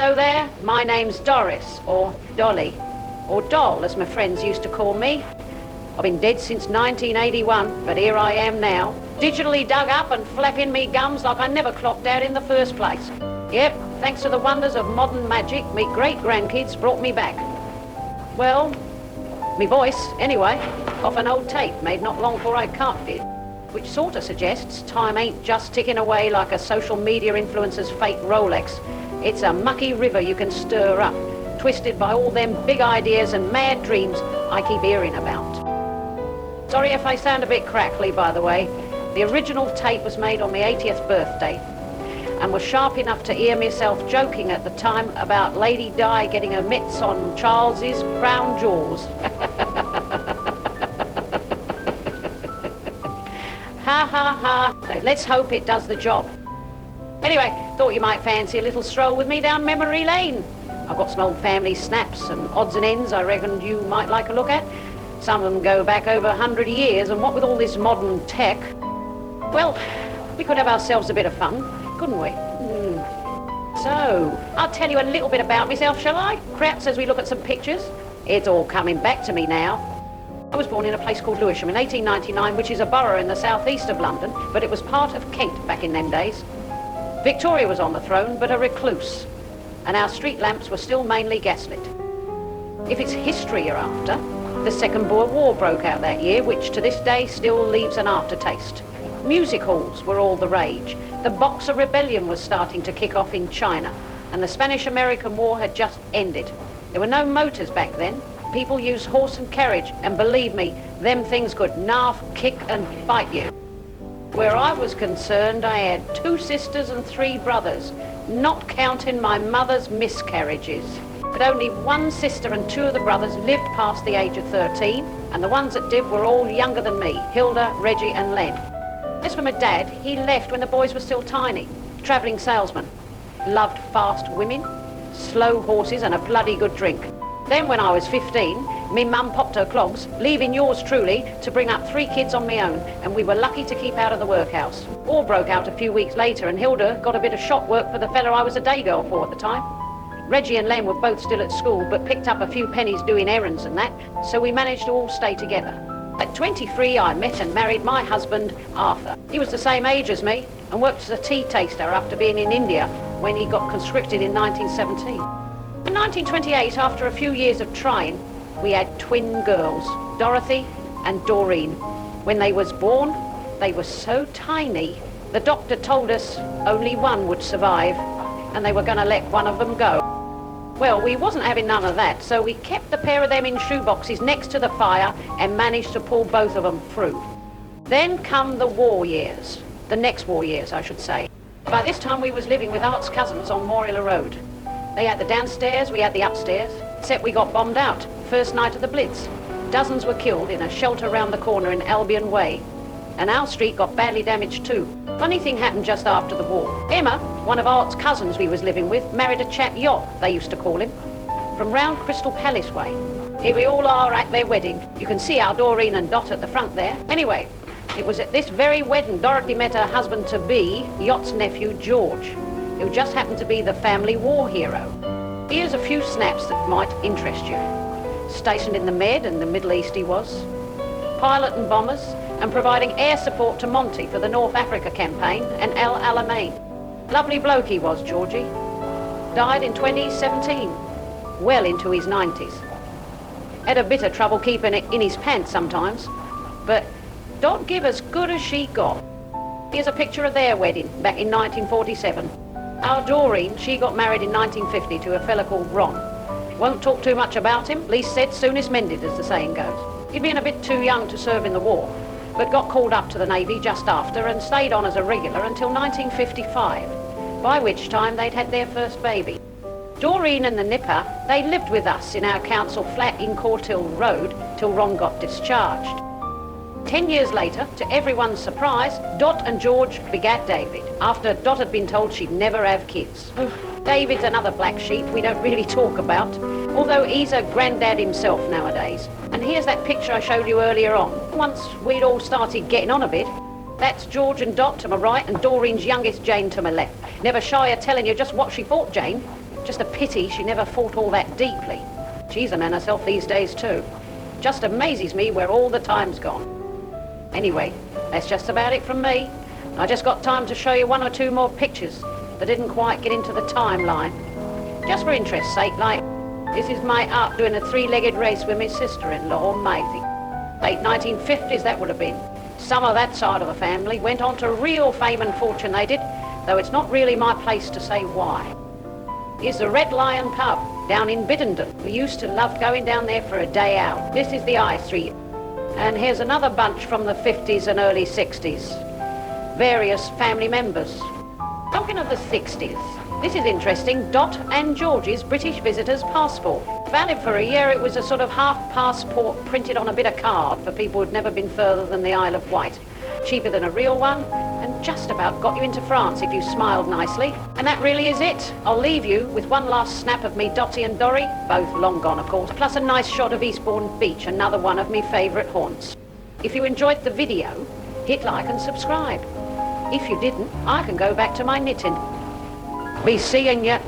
Hello there, my name's Doris, or Dolly, or Doll as my friends used to call me. I've been dead since 1981, but here I am now, digitally dug up and flapping me gums like I never clocked out in the first place. Yep, thanks to the wonders of modern magic, me great-grandkids brought me back. Well, me voice, anyway, off an old tape made not long before I carved it, which sort of suggests time ain't just ticking away like a social media influencer's fake Rolex. It's a mucky river you can stir up, twisted by all them big ideas and mad dreams I keep hearing about. Sorry if I sound a bit crackly, by the way. The original tape was made on my 80th birthday and was sharp enough to hear myself joking at the time about Lady Di getting her mitts on Charles's crown jewels. Ha ha ha. So let's hope it does the job. Anyway, thought you might fancy a little stroll with me down memory lane. I've got some old family snaps and odds and ends I reckon you might like a look at. Some of them go back over 100 years, and what with all this modern tech, well, we could have ourselves a bit of fun, couldn't we? So, I'll tell you a little bit about myself, shall I? Perhaps as we look at some pictures. It's all coming back to me now. I was born in a place called Lewisham in 1899, which is a borough in the southeast of London, but it was part of Kent back in them days. Victoria was on the throne, but a recluse, and our street lamps were still mainly gaslit. If it's history you're after, the Second Boer War broke out that year, which to this day still leaves an aftertaste. Music halls were all the rage. The Boxer Rebellion was starting to kick off in China, and the Spanish-American War had just ended. There were no motors back then. People used horse and carriage, and believe me, them things could narf, kick and bite you. Where I was concerned, I had 2 sisters and 3 brothers, not counting my mother's miscarriages. But only 1 sister and 2 of the brothers lived past the age of 13, and the ones that did were all younger than me, Hilda, Reggie and Len. As for my dad, he left when the boys were still tiny, travelling salesman. Loved fast women, slow horses and a bloody good drink. Then when I was 15, me mum popped her clogs, leaving yours truly to bring up 3 kids on my own, and we were lucky to keep out of the workhouse. War broke out a few weeks later, and Hilda got a bit of shop work for the fella I was a day girl for at the time. Reggie and Len were both still at school, but picked up a few pennies doing errands and that, so we managed to all stay together. At 23, I met and married my husband, Arthur. He was the same age as me, and worked as a tea taster after being in India when he got conscripted in 1917. In 1928, after a few years of trying, we had twin girls, Dorothy and Doreen. When they was born, they were so tiny, the doctor told us only one would survive, and they were going to let one of them go. Well, we wasn't having none of that, so we kept the pair of them in shoeboxes next to the fire and managed to pull both of them through. Then come the war years, the next war years, I should say. By this time, we was living with Art's cousins on Morilla Road. They had the downstairs, we had the upstairs, except we got bombed out, first night of the Blitz. Dozens were killed in a shelter round the corner in Albion Way, and our street got badly damaged too. Funny thing happened just after the war. Emma, one of Art's cousins we was living with, married a chap Yacht, they used to call him, from round Crystal Palace way. Here we all are at their wedding. You can see our Doreen and Dot at the front there. Anyway, it was at this very wedding Dorothy met her husband-to-be, Yacht's nephew George, who just happened to be the family war hero. Here's a few snaps that might interest you. Stationed in the Med and the Middle East he was, pilot and bombers, and providing air support to Monty for the North Africa campaign and El Alamein. Lovely bloke he was, Georgie. Died in 2017, well into his 90s. Had a bit of trouble keeping it in his pants sometimes, but don't give as good as she got. Here's a picture of their wedding back in 1947. Our Doreen, she got married in 1950 to a fella called Ron. Won't talk too much about him, least said, soonest mended, as the saying goes. He'd been a bit too young to serve in the war, but got called up to the Navy just after and stayed on as a regular until 1955, by which time they'd had their first baby. Doreen and the nipper, they lived with us in our council flat in Cortill Road till Ron got discharged. 10 years later, to everyone's surprise, Dot and George begat David, after Dot had been told she'd never have kids. David's another black sheep we don't really talk about, although he's a granddad himself nowadays. And here's that picture I showed you earlier on. Once we'd all started getting on a bit, that's George and Dot to my right and Doreen's youngest Jane to my left. Never shy of telling you just what she thought, Jane. Just a pity she never fought all that deeply. She's a man herself these days too. Just amazes me where all the time's gone. Anyway, that's just about it from me. I just got time to show you one or two more pictures that didn't quite get into the timeline. Just for interest's sake, like, this is my aunt doing a three-legged race with my sister-in-law, Maisie. Late 1950s, that would have been. Some of that side of the family went on to real fame and fortune, they did, though it's not really my place to say why. Here's the Red Lion pub down in Biddenden. We used to love going down there for a day out. This is the I Street. And here's another bunch from the 50s and early 60s. Various family members. Talking of the 60s, this is interesting. Dot and George's British visitor's passport. Valid for a year. It was a sort of half passport printed on a bit of card for people who'd never been further than the Isle of Wight. Cheaper than a real one, and just about got you into France if you smiled nicely. And that really is it. I'll leave you with one last snap of me Dotty and Dory, both long gone of course, plus a nice shot of Eastbourne Beach, another one of me favourite haunts. If you enjoyed the video, hit like and subscribe. If you didn't, I can go back to my knitting. Be seeing you.